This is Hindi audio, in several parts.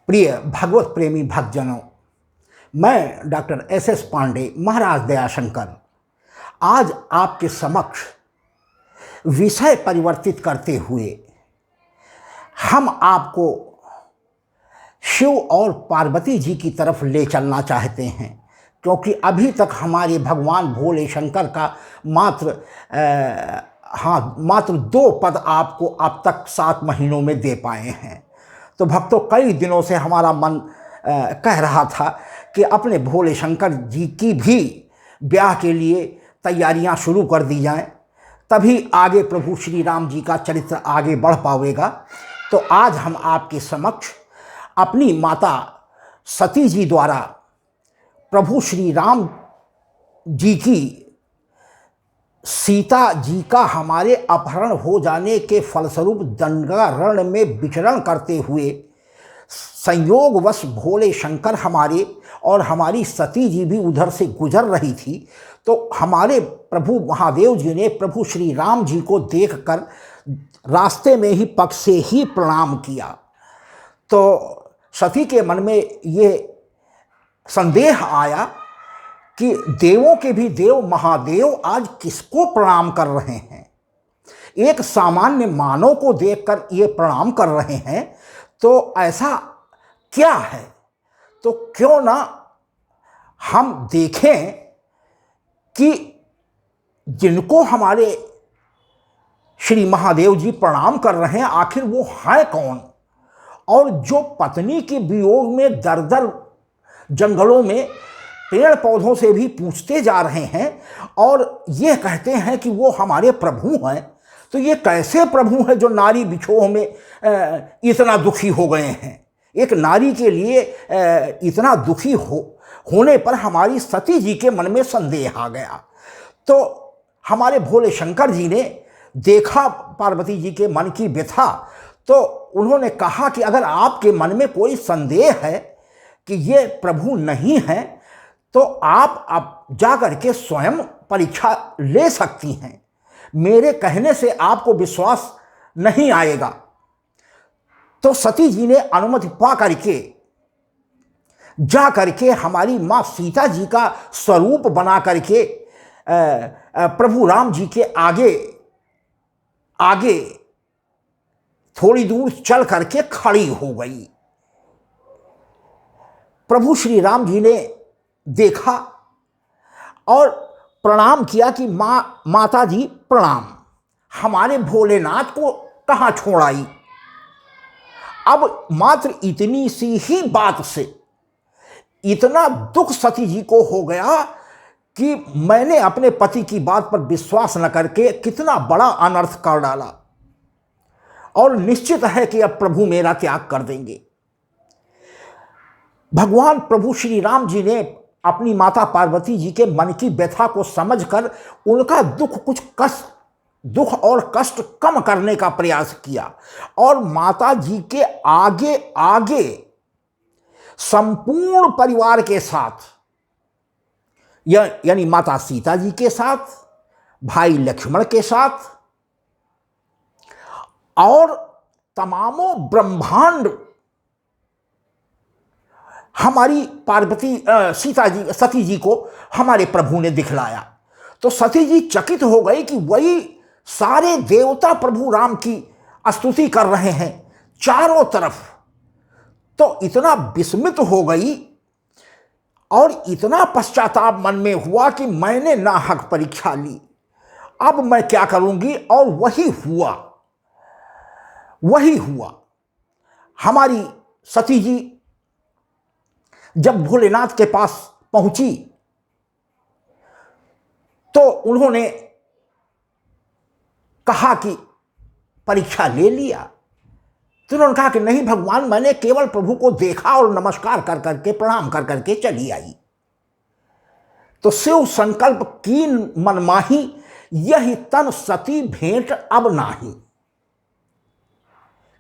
प्रिय भगवत प्रेमी भक्तजनों, मैं डॉक्टर एस पांडे महाराज दयाशंकर आज आपके समक्ष विषय परिवर्तित करते हुए हम आपको शिव और पार्वती जी की तरफ ले चलना चाहते हैं, क्योंकि अभी तक हमारे भगवान भोले शंकर का मात्र 2 पद आपको अब तक 7 महीनों में दे पाए हैं। तो भक्तों, कई दिनों से हमारा मन कह रहा था कि अपने भोले शंकर जी की भी ब्याह के लिए तैयारियां शुरू कर दी जाएं, तभी आगे प्रभु श्री राम जी का चरित्र आगे बढ़ पाएगा। तो आज हम आपके समक्ष अपनी माता सती जी द्वारा प्रभु श्री राम जी की सीता जी का हमारे अपहरण हो जाने के फलस्वरूप दंडकारण्य में विचरण करते हुए संयोगवश भोले शंकर हमारे और हमारी सती जी भी उधर से गुजर रही थी, तो हमारे प्रभु महादेव जी ने प्रभु श्री राम जी को देखकर रास्ते में ही पग से ही प्रणाम किया। तो सती के मन में ये संदेह आया कि देवों के भी देव महादेव आज किसको प्रणाम कर रहे हैं। एक सामान्य मानव को देखकर ये प्रणाम कर रहे हैं, तो ऐसा क्या है? तो क्यों ना हम देखें कि जिनको हमारे श्री महादेव जी प्रणाम कर रहे हैं आखिर वो हैं कौन, और जो पत्नी के वियोग में दर जंगलों में पेड़ पौधों से भी पूछते जा रहे हैं और ये कहते हैं कि वो हमारे प्रभु हैं। तो ये कैसे प्रभु हैं जो नारी विछोह में इतना दुखी हो गए हैं? एक नारी के लिए इतना दुखी होने पर हमारी सती जी के मन में संदेह आ गया। तो हमारे भोले शंकर जी ने देखा पार्वती जी के मन की व्यथा, तो उन्होंने कहा कि अगर आपके मन में कोई संदेह है कि ये प्रभु नहीं हैं, तो आप अब जाकर के स्वयं परीक्षा ले सकती हैं। मेरे कहने से आपको विश्वास नहीं आएगा। तो सती जी ने अनुमति पा करके जा करके हमारी माँ सीता जी का स्वरूप बना करके प्रभु राम जी के आगे थोड़ी दूर चल करके खड़ी हो गई। प्रभु श्री राम जी ने देखा और प्रणाम किया कि माता जी प्रणाम, हमारे भोलेनाथ को कहाँ छोड़ आई। अब मात्र इतनी सी ही बात से इतना दुख सती जी को हो गया कि मैंने अपने पति की बात पर विश्वास न करके कितना बड़ा अनर्थ कर डाला, और निश्चित है कि अब प्रभु मेरा त्याग कर देंगे। भगवान प्रभु श्री राम जी ने अपनी माता पार्वती जी के मन की व्यथा को समझकर उनका दुख और कष्ट कम करने का प्रयास किया, और माता जी के आगे संपूर्ण परिवार के साथ, यानी माता सीता जी के साथ, भाई लक्ष्मण के साथ और तमामों ब्रह्मांड हमारी सती जी को हमारे प्रभु ने दिखलाया। तो सती जी चकित हो गई कि वही सारे देवता प्रभु राम की स्तुति कर रहे हैं चारों तरफ। तो इतना विस्मित हो गई और इतना पश्चाताप मन में हुआ कि मैंने नाहक परीक्षा ली, अब मैं क्या करूंगी। और वही हुआ। हमारी सती जी जब भोलेनाथ के पास पहुंची तो उन्होंने कहा कि परीक्षा ले लिया। तो उन्होंने कहा कि नहीं भगवान, मैंने केवल प्रभु को देखा और नमस्कार कर करके प्रणाम कर करके चली आई। तो शिव संकल्प कीन मन माही, यही तन सती भेंट अब नाही।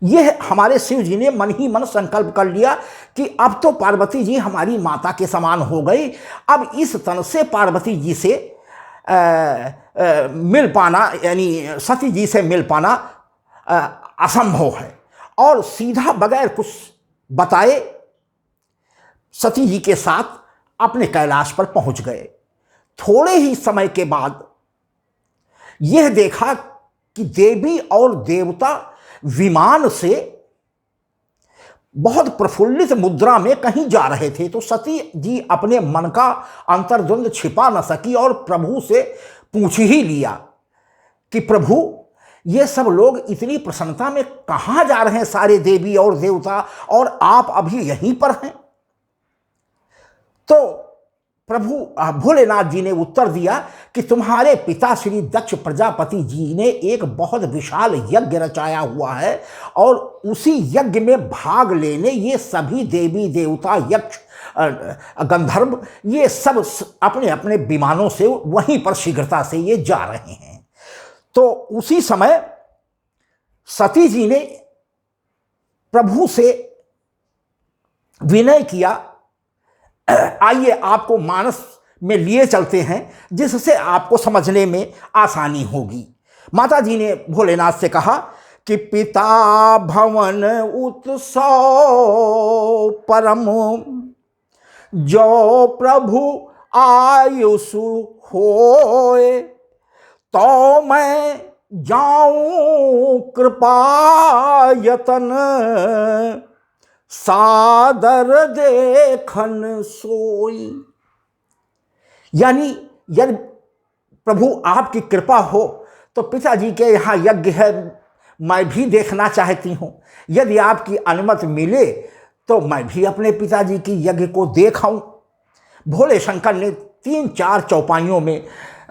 यह हमारे शिव जी ने मन ही मन संकल्प कर लिया कि अब तो पार्वती जी हमारी माता के समान हो गई, अब इस तन से पार्वती जी से मिल पाना, यानी सती जी से मिल पाना असंभव है। और सीधा बगैर कुछ बताए सती जी के साथ अपने कैलाश पर पहुंच गए। थोड़े ही समय के बाद यह देखा कि देवी और देवता विमान से बहुत प्रफुल्लित मुद्रा में कहीं जा रहे थे। तो सती जी अपने मन का अंतर्द्वंद छिपा न सकी और प्रभु से पूछ ही लिया कि प्रभु, ये सब लोग इतनी प्रसन्नता में कहाँ जा रहे हैं, सारे देवी और देवता, और आप अभी यहीं पर हैं? तो प्रभु भोलेनाथ जी ने उत्तर दिया कि तुम्हारे पिता श्री दक्ष प्रजापति जी ने एक बहुत विशाल यज्ञ रचाया हुआ है और उसी यज्ञ में भाग लेने ये सभी देवी देवता, यक्ष, गंधर्व, ये सब अपने अपने विमानों से वहीं पर शीघ्रता से ये जा रहे हैं। तो उसी समय सती जी ने प्रभु से विनय किया, आइए आपको मानस में लिए चलते हैं जिससे आपको समझने में आसानी होगी। माता जी ने भोलेनाथ से कहा कि पिता भवन उत्सव परम, जो प्रभु आयुषु होए, तो मैं जाऊं कृपायतन, सादर देखन सोई। यानी यदि प्रभु आपकी कृपा हो तो पिताजी के यहाँ यज्ञ है, मैं भी देखना चाहती हूँ। यदि आपकी अनुमति मिले तो मैं भी अपने पिताजी की यज्ञ को देखाऊं। भोले शंकर ने 3-4 चौपाइयों में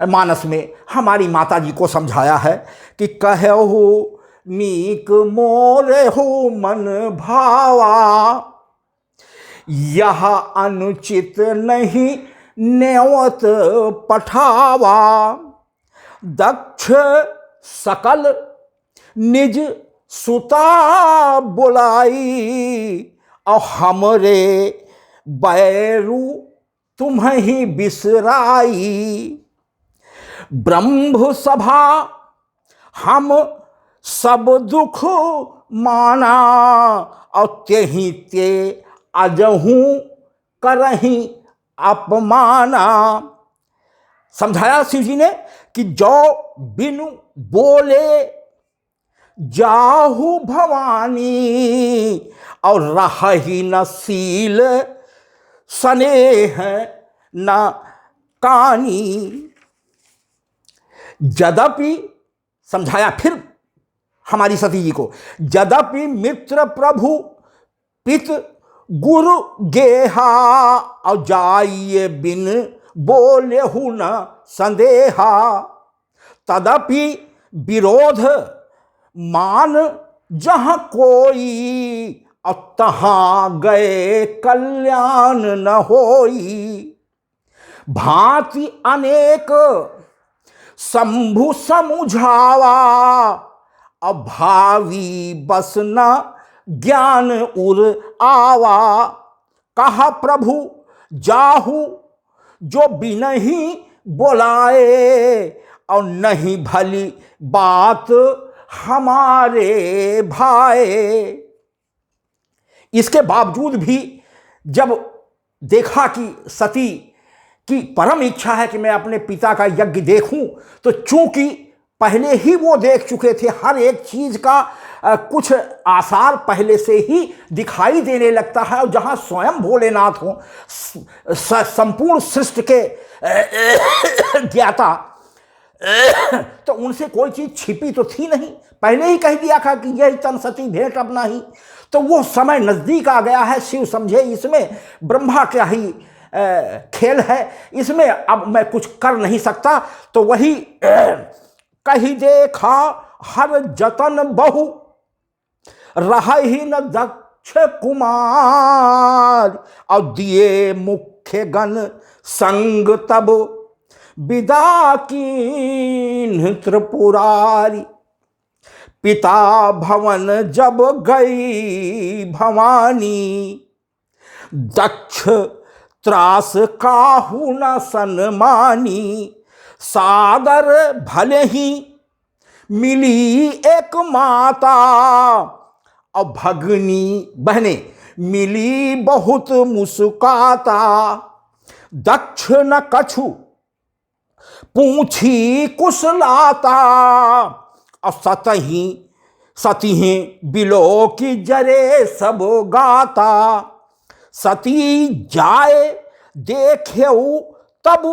मानस में हमारी माता जी को समझाया है कि कहु नीक मोरे हो मन भावा, यह अनुचित नहीं नेवत पठावा, दक्ष सकल निज सुता बुलाई, और हमरे बैरू तुम्हें बिसराई, ब्रह्म सभा हम सब दुख माना, और त्यही ते अजहूं करहीं अपमाना। समझाया शिव जी ने कि जो बिनु बोले जाहु भवानी, और रही न सील स्नेह न कानी। यद्यपि समझाया फिर हमारी सती जी को, यद्यपि मित्र प्रभु पित गुरु गेहा, और जाइए बिन बोले हु न संदेहा, तदपि विरोध मान जहाँ कोई, और तहाँ गए कल्याण न होई। भांति अनेक शंभु समुझावा, अभावी बस न ज्ञान उर आवा, कहा प्रभु जाहु जो बिनहि बोलाए, और नहीं भली बात हमारे भाए। इसके बावजूद भी जब देखा कि सती की परम इच्छा है कि मैं अपने पिता का यज्ञ देखूं, तो चूंकि पहले ही वो देख चुके थे, हर एक चीज का कुछ आसार पहले से ही दिखाई देने लगता है, और जहां स्वयं भोलेनाथ हो, संपूर्ण सृष्टि के ज्ञाता, तो उनसे कोई चीज छिपी तो थी नहीं, पहले ही कह दिया था कि यही तन सती भेंट अपना ही। तो वो समय नजदीक आ गया है। शिव समझे इसमें ब्रह्मा का ही खेल है, इसमें अब मैं कुछ कर नहीं सकता। तो वही कही देखा हर जतन बहु, रहा ही न दक्ष कुमार, और दिए मुख्य गण संग तब विदा कीन्ह त्रिपुरारी। पिता भवन जब गई भवानी, दक्ष त्रास काहू न सन्मानी। सादर भले ही मिली एक माता, और भगनी बहने मिली बहुत मुस्काता, दक्ष न कछु पूछी कुशलाता, और सती बिलो की जरे सब गाता, सती जाए देखे तब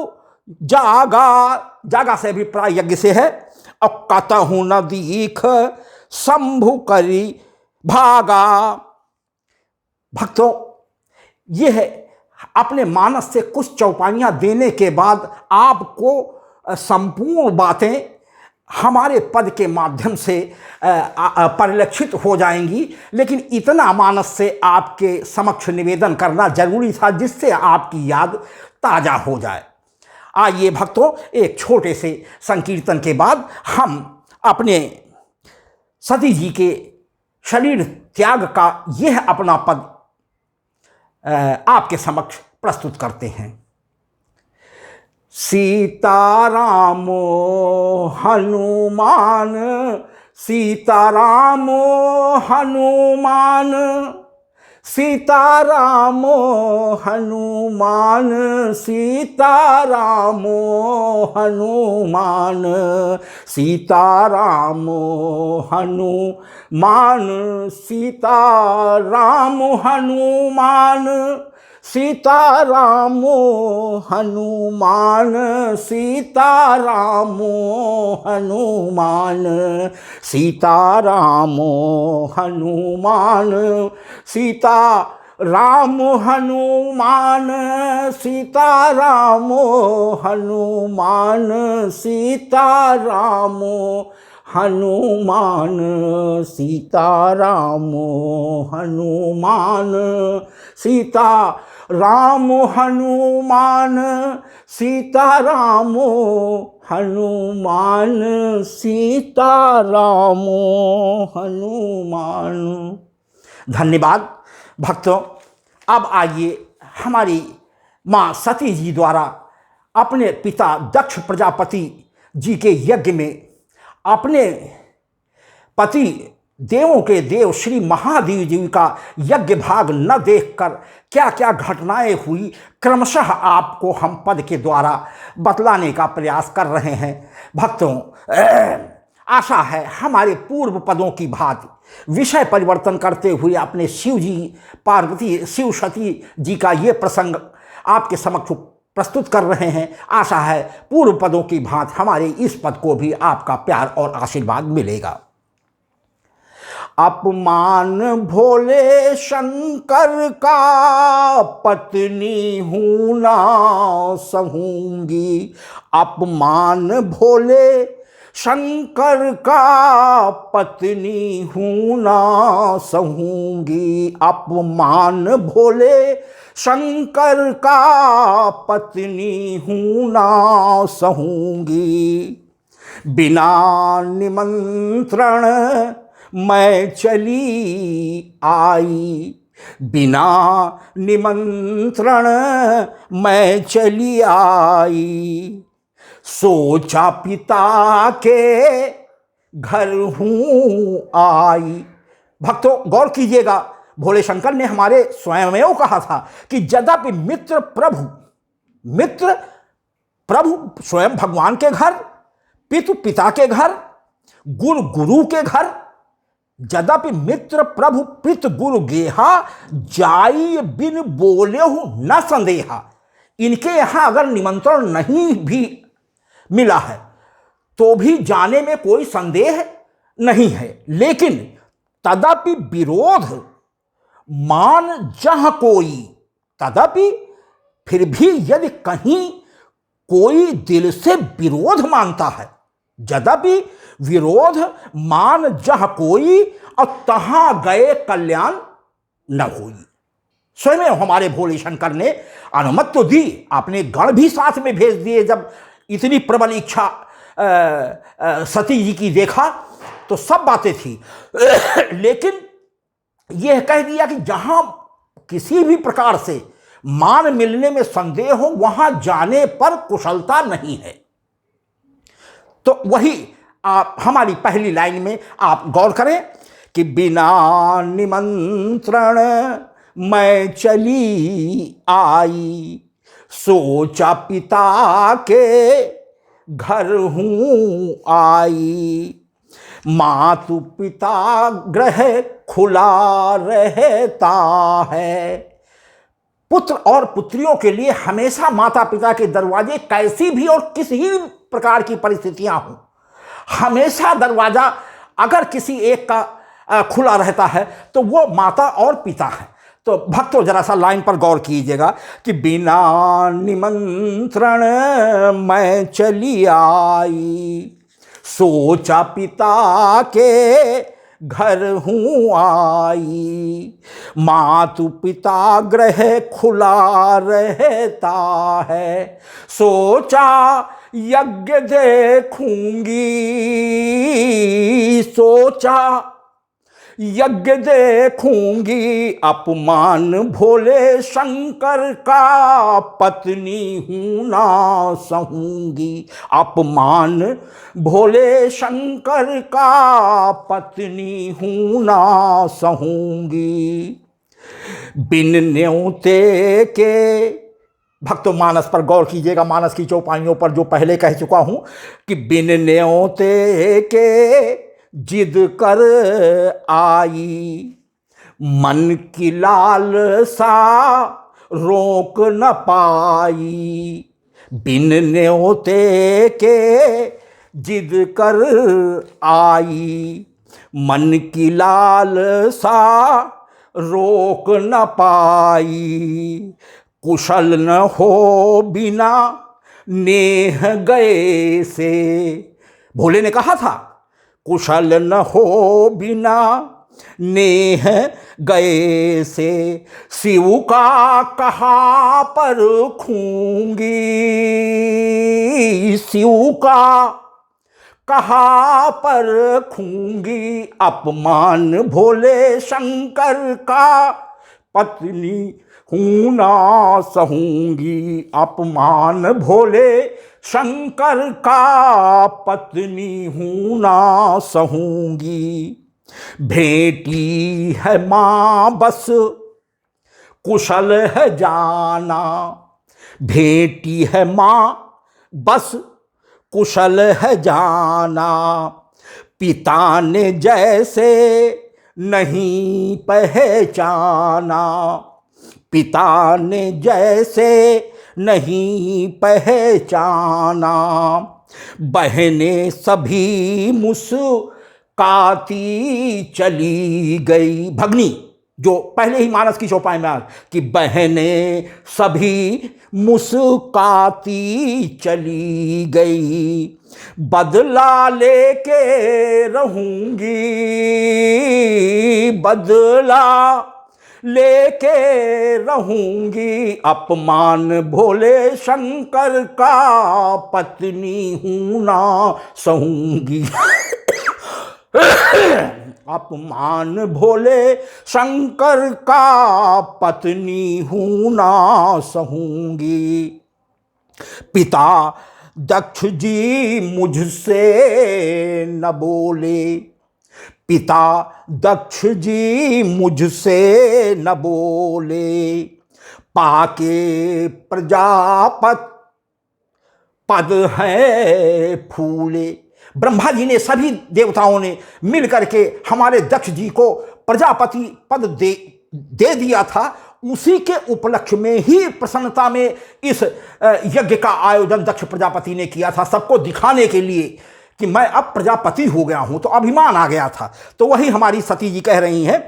जागा, जागा से अभिप्राय यज्ञ से है, और कतहु न दीख शंभु करी भागा। भक्तों, यह अपने मानस से कुछ चौपाइयाँ देने के बाद आपको संपूर्ण बातें हमारे पद के माध्यम से परिलक्षित हो जाएंगी, लेकिन इतना मानस से आपके समक्ष निवेदन करना जरूरी था जिससे आपकी याद ताज़ा हो जाए। आइए भक्तों, एक छोटे से संकीर्तन के बाद हम अपने सती जी के शरीर त्याग का यह अपना पद आपके समक्ष प्रस्तुत करते हैं। सीताराम हनुमान, सीताराम हनुमान, सीताराम हनुमान, सीताराम हनुमान, सीताराम हनुमान, सीताराम हनुमान, सीताराम हनुमान, सीताराम हनुमान, सीताराम हनुमान, सीताराम हनुमान, सीताराम हनुमान, सीताराम हनुमान, सीताराम हनुमान, सीताराम हनुमान, सीताराम हनुमान, सीताराम हनुमान। धन्यवाद भक्तों। अब आइए हमारी माँ सती जी द्वारा अपने पिता दक्ष प्रजापति जी के यज्ञ में अपने पति देवों के देव श्री महादेव जी का यज्ञ भाग न देखकर क्या क्या घटनाएं हुई, क्रमशः आपको हम पद के द्वारा बतलाने का प्रयास कर रहे हैं। भक्तों, आशा है हमारे पूर्व पदों की भांति विषय परिवर्तन करते हुए अपने शिव जी पार्वती शिव सती जी का ये प्रसंग आपके समक्ष प्रस्तुत कर रहे हैं। आशा है पूर्व पदों की भांति हमारे इस पद को भी आपका प्यार और आशीर्वाद मिलेगा। अपमान भोले शंकर का पत्नी हूँ ना सहूंगी, अपमान भोले शंकर का पत्नी हूँ ना सहूंगी, अपमान भोले शंकर का पत्नी हूँ ना सहूंगी, बिना निमंत्रण मैं चली आई, बिना निमंत्रण मैं चली आई, सोचा पिता के घर हूँ आई। भक्तों गौर कीजिएगा, भोले शंकर ने हमारे स्वयमेव कहा था कि यद्यपि मित्र प्रभु स्वयं भगवान के घर, पितु पिता के घर, गुरु गुरु के घर, यद्यपि मित्र प्रभु पित गुरु गेहा, जाई बिन बोले हो न संदेहा। इनके यहाँ अगर निमंत्रण नहीं भी मिला है तो भी जाने में कोई संदेह नहीं है, लेकिन तदपि विरोध मान जह कोई, तदपि फिर भी यदि कहीं कोई दिल से विरोध मानता है, यद्यपि विरोध मान जह कोई, और तहां गए कल्याण न होई। स्वयं हमारे भोले शंकर ने अनुमति तो दी, आपने गण भी साथ में भेज दिए। जब इतनी प्रबल इच्छा सती जी की देखा तो सब बातें थी, लेकिन यह कह दिया कि जहां किसी भी प्रकार से मान मिलने में संदेह हो वहां जाने पर कुशलता नहीं है। तो वही आप हमारी पहली लाइन में आप गौर करें कि बिना निमंत्रण मैं चली आई, सोचा पिता के घर हूँ आई, मातु पिता गृह खुला रहता है। पुत्र और पुत्रियों के लिए हमेशा माता पिता के दरवाजे कैसी भी और किसी भी प्रकार की परिस्थितियां हों, हमेशा दरवाजा अगर किसी एक का खुला रहता है तो वो माता और पिता है। तो भक्तों जरा सा लाइन पर गौर कीजिएगा कि बिना निमंत्रण मैं चली आई, सोचा पिता के घर हूँ आई, मातु पिता गृह खुला रहता है, सोचा यज्ञ देखूंगी, सोचा यज्ञ देखूंगी, अपमान भोले शंकर का पत्नी हूं ना सहूंगी, अपमान भोले शंकर का पत्नी हूं ना सहूंगी। बिन न्योते के, भक्तों मानस पर गौर कीजिएगा, मानस की चौपाइयों पर जो पहले कह चुका हूं कि बिन न्योते के जिद कर आई, मन की लालसा रोक न पाई, बिन न्योते के जिद कर आई, मन की लालसा रोक न पाई, कुशल न हो बिना नेह गए से। भोले ने कहा था कुशल न हो बिना नेह गए से, शिव का कहा पर खूंगी, शिव का कहा पर खूंगी, अपमान भोले शंकर का पत्नी हूं ना सहूंगी, अपमान भोले शंकर का पत्नी हूं ना सहूंगी। भेटी है मां बस कुशल है जाना, भेटी है मां बस कुशल है जाना, पिता ने जैसे नहीं पहचाना, पिता ने जैसे नहीं पहचाना, बहनें सभी मुस्काती चली गई। भगनी जो पहले ही मानस की चौपाई में आ कि बहनें सभी मुस्काती चली गई, बदला लेके रहूंगी, बदला लेके रहूंगी, अपमान भोले शंकर का पत्नी हूं ना सहूंगी। अपमान भोले शंकर का पत्नी हूं ना सहूंगी। पिता दक्ष जी मुझसे न बोले, पिता दक्ष जी मुझसे न बोले, पाके प्रजापत पद है फूले। ब्रह्मा जी ने सभी देवताओं ने मिल करके हमारे दक्ष जी को प्रजापति पद दे दिया था। उसी के उपलक्ष्य में ही प्रसन्नता में इस यज्ञ का आयोजन दक्ष प्रजापति ने किया था, सबको दिखाने के लिए कि मैं अब प्रजापति हो गया हूं, तो अभिमान आ गया था। तो वही हमारी सती जी कह रही हैं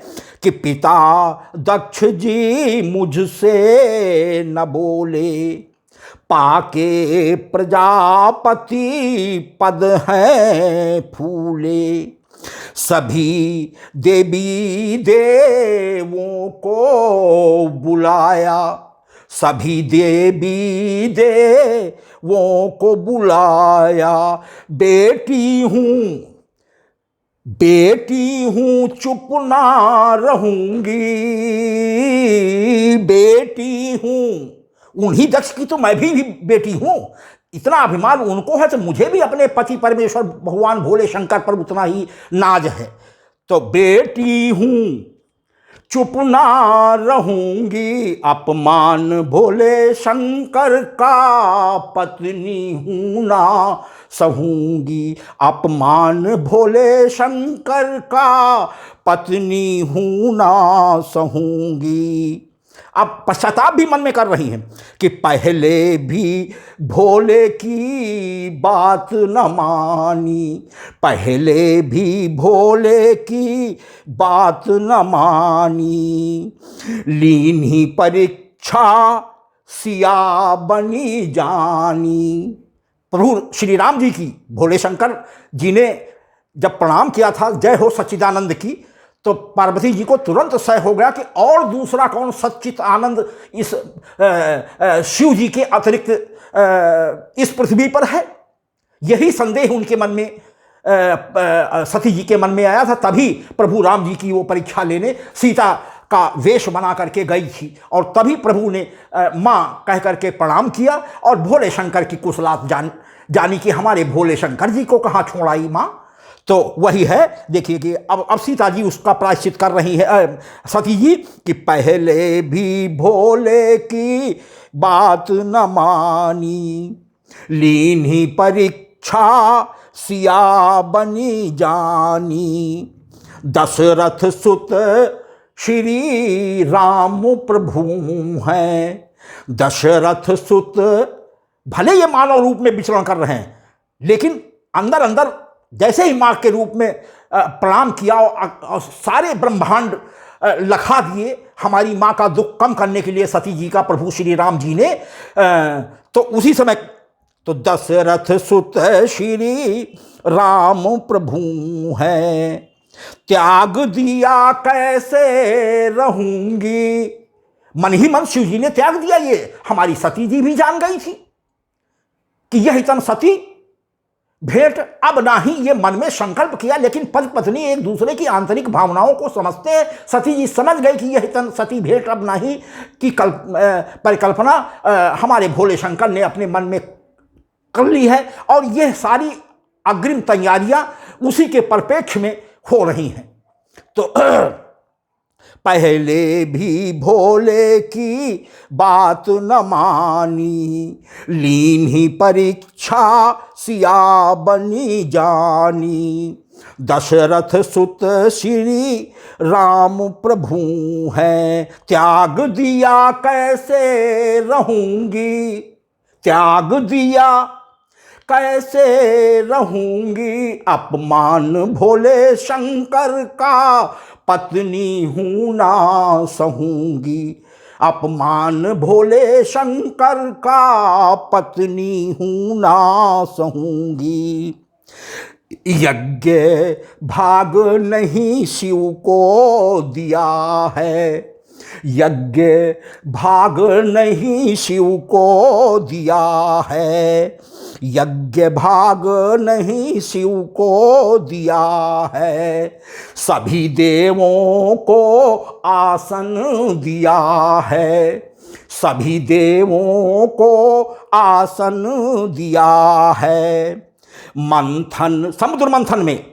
कि पिता दक्ष जी मुझसे न बोले, पाके प्रजापति पद है फूले, सभी देवी देवों को बुलाया, सभी देवी देवों को बुलाया, बेटी हूँ चुप ना रहूंगी, बेटी हूँ। उन्हीं दक्ष की तो मैं भी बेटी हूं। इतना अभिमान उनको है तो मुझे भी अपने पति परमेश्वर भगवान भोले शंकर पर उतना ही नाज है। तो बेटी हूं चुप ना रहूंगी, अपमान भोले शंकर का पत्नी हूं ना सहूंगी, अपमान भोले शंकर का पत्नी हूं ना सहूंगी। अब पश्चाताप भी मन में कर रही हैं कि पहले भी भोले की बात न मानी, पहले भी भोले की बात न मानी, लीनी परीक्षा सिया बनी जानी। प्रभु श्री राम जी की भोले शंकर जी ने जब प्रणाम किया था जय हो सच्चिदानंद की, तो पार्वती जी को तुरंत सह हो गया कि और दूसरा कौन सच्चित आनंद इस शिव जी के अतिरिक्त इस पृथ्वी पर है। यही संदेह उनके मन में सती जी के मन में आया था। तभी प्रभु राम जी की वो परीक्षा लेने सीता का वेश बना करके गई थी, और तभी प्रभु ने माँ कह करके प्रणाम किया और भोले शंकर की कुशलात जानी कि हमारे भोले शंकर जी को कहाँ छोड़ आई माँ। तो वही है, देखिए कि अब सीता जी उसका प्रायश्चित कर रही है सती जी कि पहले भी भोले की बात न मानी, लीनी परीक्षा सिया बनी जानी, दशरथ सुत श्री राम प्रभु हैं। दशरथ सुत भले ये मानव रूप में विचरण कर रहे हैं, लेकिन अंदर अंदर जैसे ही माँ के रूप में प्रणाम किया और सारे ब्रह्मांड लखा दिए हमारी माँ का दुख कम करने के लिए सती जी का प्रभु श्री राम जी ने, तो उसी समय तो दशरथ सुत श्री राम प्रभु हैं, त्याग दिया कैसे रहूंगी। मन ही मन शिव जी ने त्याग दिया। ये हमारी सती जी भी जान गई थी कि यह तन सती भेंट अब ना ही, ये मन में संकल्प किया, लेकिन पति पत्नी एक दूसरे की आंतरिक भावनाओं को समझते हैं। सती जी समझ गई कि यह तन सती भेंट अब ना ही की परिकल्पना हमारे भोले शंकर ने अपने मन में कर ली है, और यह सारी अग्रिम तैयारियां उसी के परिप्रेक्ष्य में हो रही हैं। तो पहले भी भोले की बात न मानी, लीनी परीक्षा सिया बनी जानी, दशरथ सुत श्री राम प्रभु हैं, त्याग दिया कैसे रहूंगी, त्याग दिया कैसे रहूंगी, अपमान भोले शंकर का पत्नी हूं ना सहूंगी, अपमान भोले शंकर का पत्नी हूं ना सहूंगी। यज्ञ भाग नहीं शिव को दिया है, यज्ञ भाग नहीं शिव को दिया है, यज्ञ भाग नहीं शिव को दिया है, सभी देवों को आसन दिया है, सभी देवों को आसन दिया है। मंथन, समुद्र मंथन में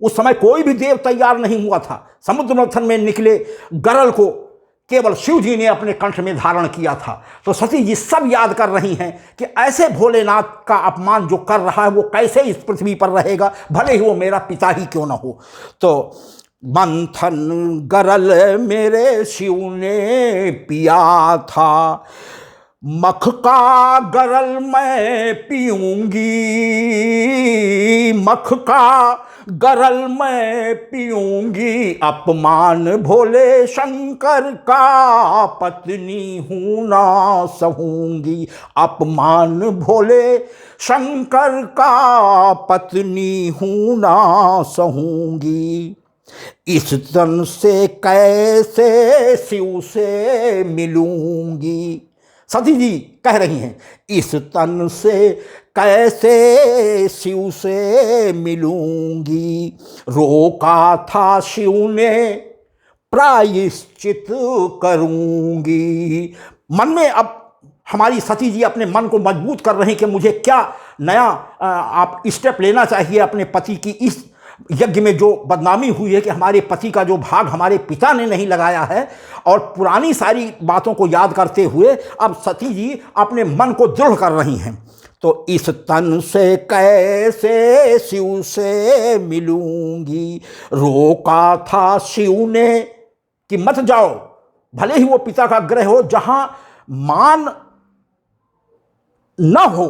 उस समय कोई भी देव तैयार नहीं हुआ था। समुद्र मंथन में निकले गरल को केवल शिव जी ने अपने कंठ में धारण किया था। तो सती जी सब याद कर रही हैं कि ऐसे भोलेनाथ का अपमान जो कर रहा है वो कैसे इस पृथ्वी पर रहेगा, भले ही वो मेरा पिता ही क्यों ना हो। तो मंथन गरल मेरे शिव ने पिया था, मख का गरल मैं पीऊंगी, मख का गरल मैं पीऊंगी, अपमान भोले शंकर का पत्नी हूं ना सहूंगी, अपमान भोले शंकर का पत्नी हूं ना सहूंगी। इस तन से कैसे शिव से मिलूंगी। सती जी कह रही हैं इस तन से कैसे शिव से मिलूंगी, रोका था शिव ने प्रायश्चित करूंगी। मन में अब हमारी सती जी अपने मन को मजबूत कर रही कि मुझे क्या नया आप स्टेप लेना चाहिए अपने पति की इस यज्ञ में जो बदनामी हुई है कि हमारे पति का जो भाग हमारे पिता ने नहीं लगाया है, और पुरानी सारी बातों को याद करते हुए अब सती जी अपने मन को दृढ़ कर रही हैं। तो इस तन से कैसे शिव से मिलूंगी, रोका था शिव ने कि मत जाओ, भले ही वो पिता का ग्रह हो, जहां मान न हो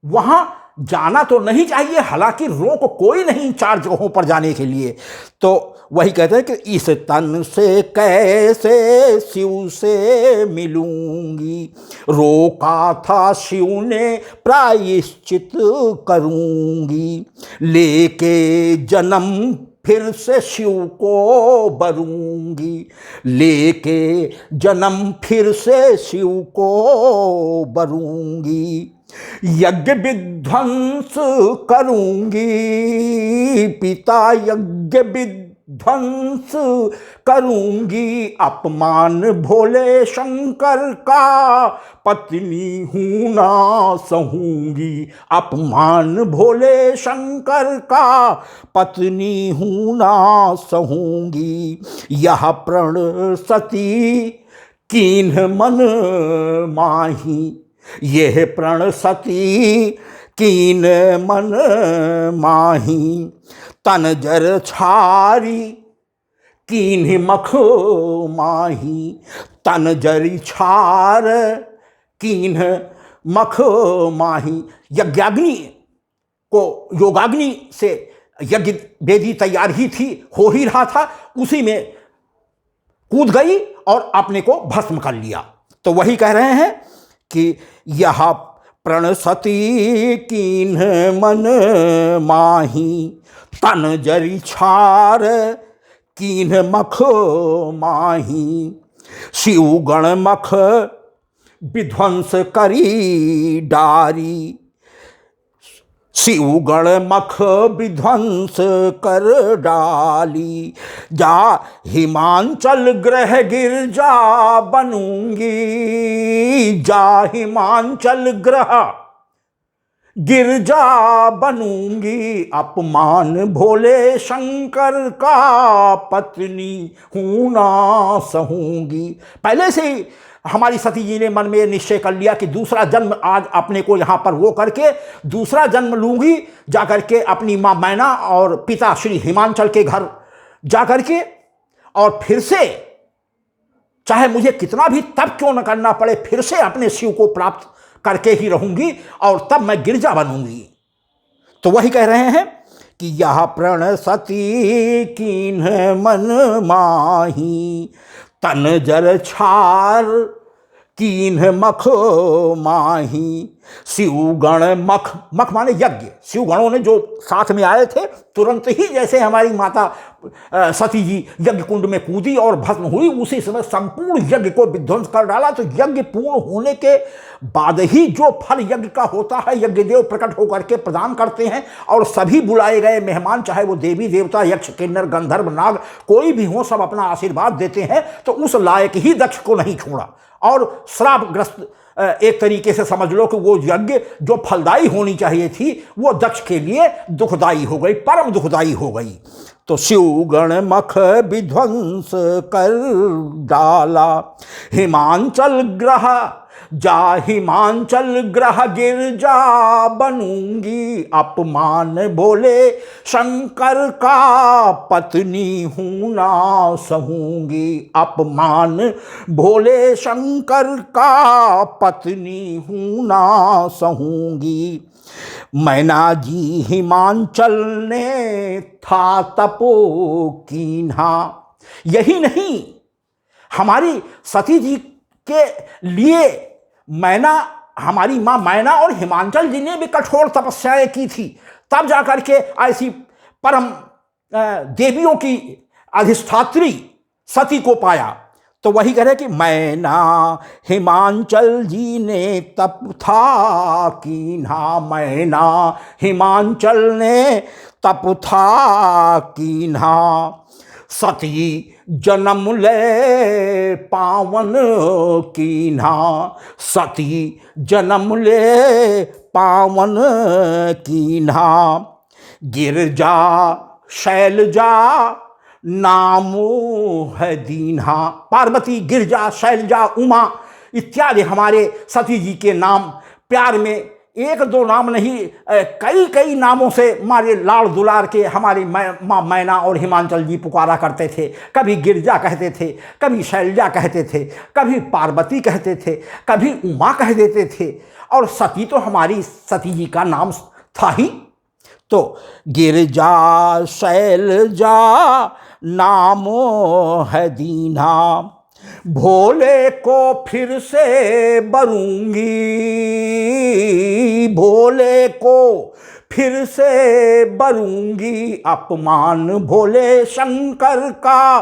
वहां जाना तो नहीं चाहिए, हालांकि रोक कोई नहीं 4 जगहों पर जाने के लिए। तो वही कहते हैं कि इस तन से कैसे शिव से मिलूंगी, रोका था शिव ने प्रायश्चित करूंगी, लेके जन्म फिर से शिव को बरूंगी, लेके जन्म फिर से शिव को बरूंगी, यज्ञ विध्वंस करूंगी, पिता यज्ञ विध्वंस करूंगी, अपमान भोले शंकर का पत्नी हूं ना सहूंगी, अपमान भोले शंकर का पत्नी हूं ना सहूंगी, यह प्रण सती कीन्ह मन माही, यह प्रण सती कीन मन माही, तन जर छारी कीन्ह मख माही, तन जरी छार कीन्ह मख माही। यज्ञाग्नि को योगाग्नि से यज्ञ वेदी तैयार ही थी, हो ही रहा था, उसी में कूद गई और अपने को भस्म कर लिया। तो वही कह रहे हैं कि यह प्रण सती कीन्ह मन माही, तन जरी छार कीन्ह मख माही, शिव गण मख विध्वंस करी डारी, शिव गण मख विध्वंस कर डाली, जा हिमांचल ग्रह गिरजा बनूंगी, जा हिमांचल ग्रह गिरजा बनूंगी, अपमान भोले शंकर का पत्नी हूं ना सहूंगी। पहले से ही हमारी सती जी ने मन में निश्चय कर लिया कि दूसरा जन्म आज अपने को यहाँ पर वो करके दूसरा जन्म लूंगी, जाकर के अपनी माँ मैना और पिता श्री हिमांचल के घर जाकर के, और फिर से चाहे मुझे कितना भी तप क्यों न करना पड़े, फिर से अपने शिव को प्राप्त करके ही रहूंगी, और तब मैं गिरजा बनूंगी। तो वही कह रहे हैं कि यह प्रण सती कीन्ह मन माही, तन जर छार कीन्ह मख माही, शिव गण मख, मख माने यज्ञ, शिव गणों ने जो साथ में आए थे तुरंत ही जैसे हमारी माता सती जी यज्ञ कुंड में कूदी और भस्म हुई, उसी समय संपूर्ण यज्ञ को विध्वंस कर डाला। तो यज्ञ पूर्ण होने के बाद ही जो फल यज्ञ का होता है यज्ञ देव प्रकट होकर के प्रदान करते हैं, और सभी बुलाए गए मेहमान, चाहे वो देवी देवता यक्ष किन्नर गंधर्व नाग कोई भी हो, सब अपना आशीर्वाद देते हैं। तो उस लायक ही दक्ष को नहीं छोड़ा, और श्रापग्रस्त एक तरीके से समझ लो कि वो यज्ञ जो फलदायी होनी चाहिए थी वो दक्ष के लिए दुखदायी हो गई, परम दुखदायी हो गई। तो शिव गण मख विध्वंस कर डाला, हिमांचल ग्रह जा हिमांचल ग्रह गिरजा बनूंगी, अपमान भोले शंकर का पत्नी हूं ना सहूंगी, अपमान भोले शंकर का पत्नी हूं ना सहूंगी। मैना जी हिमांचल ने था तपो कीन्हा, यही नहीं हमारी सती जी के लिए मैना, हमारी माँ मैना और हिमांचल जी ने भी कठोर तपस्याएं की थी, तब जाकर के ऐसी परम देवियों की अधिष्ठात्री सती को पाया। तो वही कह रहे कि मैना हिमांचल जी ने तप था कीन्हा, मैना हिमांचल ने तप था कीन्हा, सती जन्म ले पावन कीन्हा, सती जन्म ले पावन कीन्हा, गिरजा शैलजा नामो है दीन्हा। पार्वती, गिरजा, शैलजा, उमा इत्यादि हमारे सती जी के नाम। प्यार में एक दो नाम नहीं, कई कई नामों से हमारे लाड़ दुलार के हमारी माँ मैना और हिमांचल जी पुकारा करते थे। कभी गिरजा कहते थे, कभी शैलजा कहते थे, कभी पार्वती कहते थे, कभी उमा कह देते थे। और सती तो हमारी सती जी का नाम था ही। तो गिरजा शैलजा नामो है दीन्हा, भोले को फिर से बरूंगी, भोले को फिर से बरूंगी, अपमान भोले शंकर का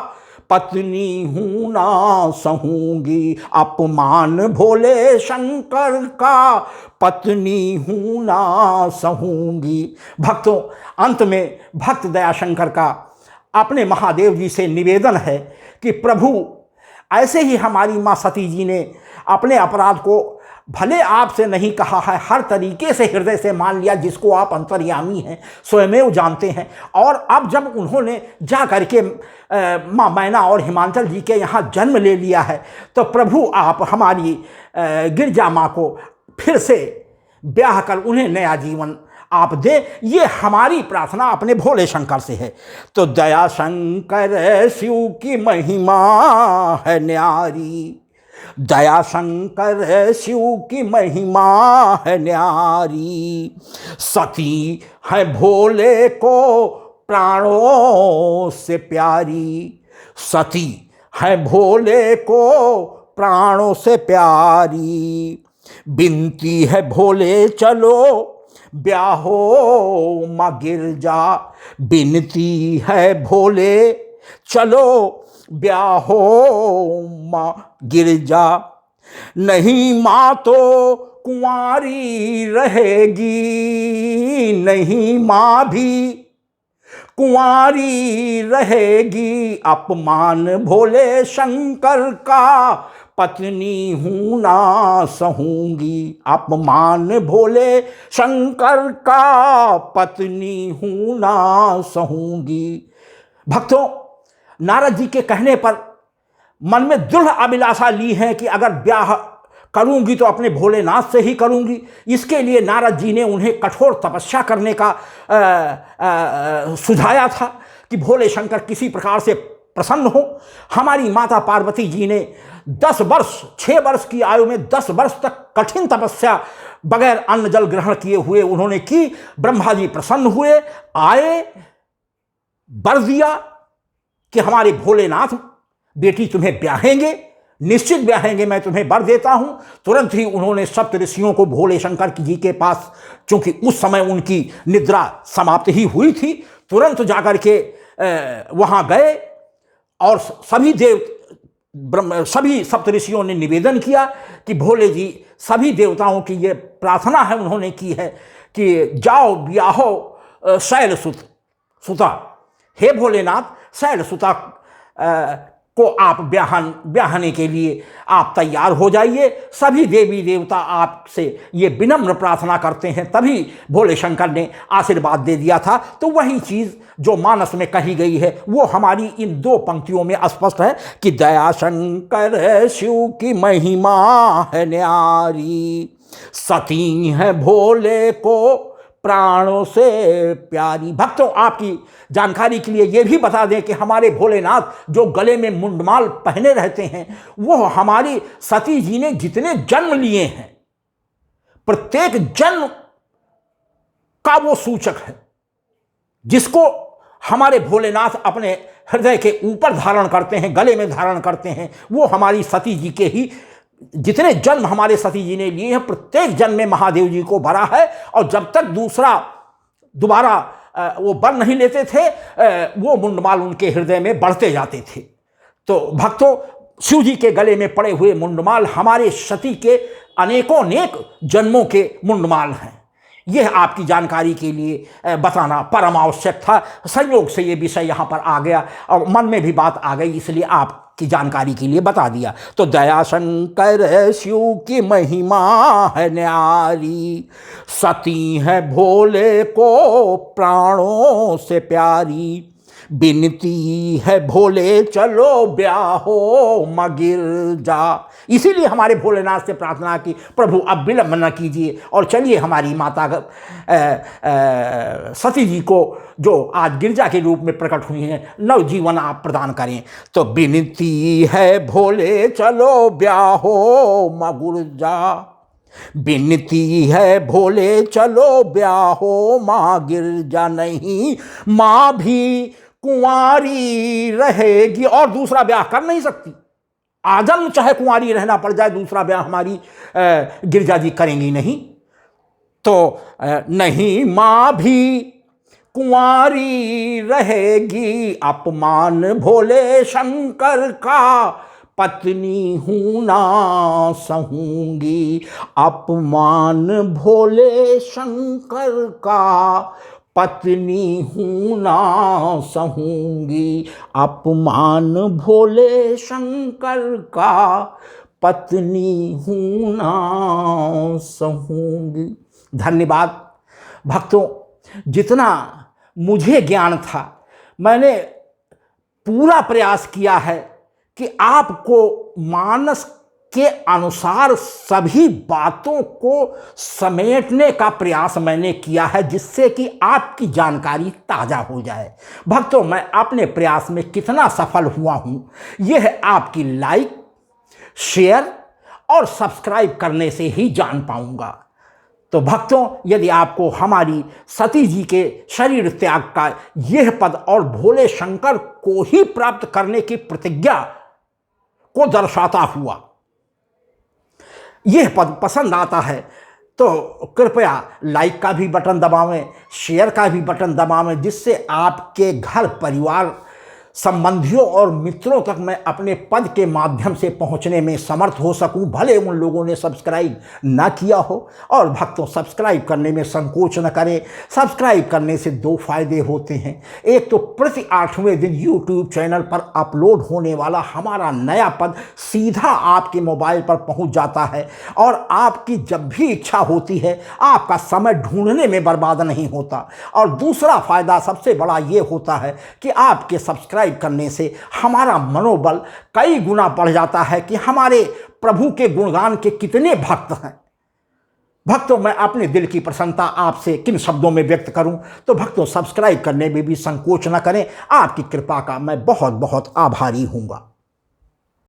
पत्नी हूं ना सहूंगी, अपमान भोले शंकर का पत्नी हूं ना सहूंगी। भक्तों, अंत में भक्त दयाशंकर का अपने महादेव जी से निवेदन है कि प्रभु, ऐसे ही हमारी माँ सती जी ने अपने अपराध को भले आपसे नहीं कहा है, हर तरीके से हृदय से मान लिया, जिसको आप अंतर्यामी हैं, स्वयमेव जानते हैं। और अब जब उन्होंने जा करके माँ मैना और हिमांचल जी के यहाँ जन्म ले लिया है, तो प्रभु आप हमारी गिरजा माँ को फिर से ब्याह कर उन्हें नया जीवन आप दे, ये हमारी प्रार्थना अपने भोले शंकर से है। तो दया शंकर शिव की महिमा है न्यारी, दया शंकर शिव की महिमा है न्यारी, सती है भोले को प्राणों से प्यारी, सती है भोले को प्राणों से प्यारी, बिनती है भोले चलो ब्याहो माँ गिरजा, बिनती है भोले चलो ब्याहो माँ गिरजा, नहीं माँ तो कुंवारी रहेगी, नहीं माँ भी कुंवारी रहेगी, अपमान भोले शंकर का पत्नी हूं ना सहूंगी, अपमान भोले शंकर का पत्नी हूं ना सहूंगी। भक्तों, नारद जी के कहने पर मन में दृढ़ अभिलाषा ली है कि अगर ब्याह करूंगी तो अपने भोलेनाथ से ही करूंगी। इसके लिए नारद जी ने उन्हें कठोर तपस्या करने का सुझाया था कि भोले शंकर किसी प्रकार से प्रसन्न हो। हमारी माता पार्वती जी ने 10 वर्ष, 6 वर्ष की आयु में 10 वर्ष तक कठिन तपस्या बगैर अन्न जल ग्रहण किए हुए उन्होंने की। ब्रह्मा जी प्रसन्न हुए, आए, वर दिया कि हमारे भोलेनाथ बेटी तुम्हें ब्याहेंगे, निश्चित ब्याहेंगे, मैं तुम्हें वर देता हूं। तुरंत ही उन्होंने सप्त ऋषियों को भोले शंकर जी के पास, चूंकि उस समय उनकी निद्रा समाप्त ही हुई थी, तुरंत जाकर के वहां गए और सभी सप्तऋषियों ने निवेदन किया कि भोले जी, सभी देवताओं की ये प्रार्थना है, उन्होंने की है कि जाओ ब्याहो शैल सुता, हे भोलेनाथ, शैल सुता को आप ब्याहने के लिए आप तैयार हो जाइए। सभी देवी देवता आपसे ये विनम्र प्रार्थना करते हैं। तभी भोले शंकर ने आशीर्वाद दे दिया था। तो वही चीज़ जो मानस में कही गई है वो हमारी इन 2 पंक्तियों में स्पष्ट है कि दया शंकर शिव की महिमा है न्यारी, सती है भोले को प्राणों से प्यारी। भक्तों, आपकी जानकारी के लिए ये भी बता दें कि हमारे भोलेनाथ जो गले में मुंडमाल पहने रहते हैं, वो हमारी सती जी ने जितने जन्म लिए हैं, प्रत्येक जन्म का वो सूचक है, जिसको हमारे भोलेनाथ अपने हृदय के ऊपर धारण करते हैं, गले में धारण करते हैं। वो हमारी सती जी के ही जितने जन्म हमारे सती जी ने लिए हैं, प्रत्येक जन्म में महादेव जी को भरा है। और जब तक दोबारा वो वर नहीं लेते थे, वो मुंडमाल उनके हृदय में बढ़ते जाते थे। तो भक्तों, शिव जी के गले में पड़े हुए मुंडमाल हमारे सती के अनेक जन्मों के मुंडमाल हैं। यह आपकी जानकारी के लिए बताना परम आवश्यक था। संयोग से ये विषय यहाँ पर आ गया और मन में भी बात आ गई, इसलिए आप की जानकारी के लिए बता दिया। तो दया शंकर शिव की महिमा है न्यारी, सती है भोले को प्राणों से प्यारी, बिनती है भोले चलो ब्याहो मगिर जा। इसीलिए हमारे भोलेनाथ से प्रार्थना की, प्रभु अब विलंब न कीजिए और चलिए हमारी माता सती जी को, जो आज गिरजा के रूप में प्रकट हुई हैं, नवजीवन आप प्रदान करें। तो बिनती है भोले चलो ब्याहो मगिर जा, बिनती है भोले चलो ब्याहो माँ गिरजा, नहीं माँ भी कुंवारी रहेगी और दूसरा ब्याह कर नहीं सकती। आजन्म चाहे कुंवारी रहना पड़ जाए, दूसरा ब्याह हमारी गिरजा जी करेंगी नहीं। तो नहीं माँ भी कुंवारी रहेगी, अपमान भोले शंकर का पत्नी हूँ ना सहूंगी, अपमान भोले शंकर का पत्नी हूँ ना सहूंगी, अपमान भोले शंकर का पत्नी हूँ ना सहूंगी। धन्यवाद भक्तों, जितना मुझे ज्ञान था मैंने पूरा प्रयास किया है कि आपको मानस के अनुसार सभी बातों को समेटने का प्रयास मैंने किया है, जिससे कि आपकी जानकारी ताज़ा हो जाए। भक्तों, मैं अपने प्रयास में कितना सफल हुआ हूँ यह आपकी लाइक, शेयर और सब्सक्राइब करने से ही जान पाऊँगा। तो भक्तों, यदि आपको हमारी सती जी के शरीर त्याग का यह पद और भोले शंकर को ही प्राप्त करने की प्रतिज्ञा को दर्शाता हुआ यह पद पसंद आता है तो कृपया लाइक का भी बटन दबावें, शेयर का भी बटन दबावें, जिससे आपके घर परिवार संबंधियों और मित्रों तक मैं अपने पद के माध्यम से पहुंचने में समर्थ हो सकूं, भले उन लोगों ने सब्सक्राइब ना किया हो। और भक्तों, सब्सक्राइब करने में संकोच न करें। सब्सक्राइब करने से दो फायदे होते हैं। एक तो प्रति 8वें दिन यूट्यूब चैनल पर अपलोड होने वाला हमारा नया पद सीधा आपके मोबाइल पर पहुंच जाता है और आपकी जब भी इच्छा होती है आपका समय ढूंढने में बर्बाद नहीं होता। और दूसरा फायदा सबसे बड़ा ये होता है कि आपके सब्सक्राइब करने से हमारा मनोबल कई गुना बढ़ जाता है कि हमारे प्रभु के गुणगान के कितने भक्त हैं। भक्तों, मैं अपने दिल की प्रसन्नता आपसे किन शब्दों में व्यक्त करूं। तो भक्तों, सब्सक्राइब करने में भी संकोच न करें। आपकी कृपा का मैं बहुत बहुत आभारी हूंगा।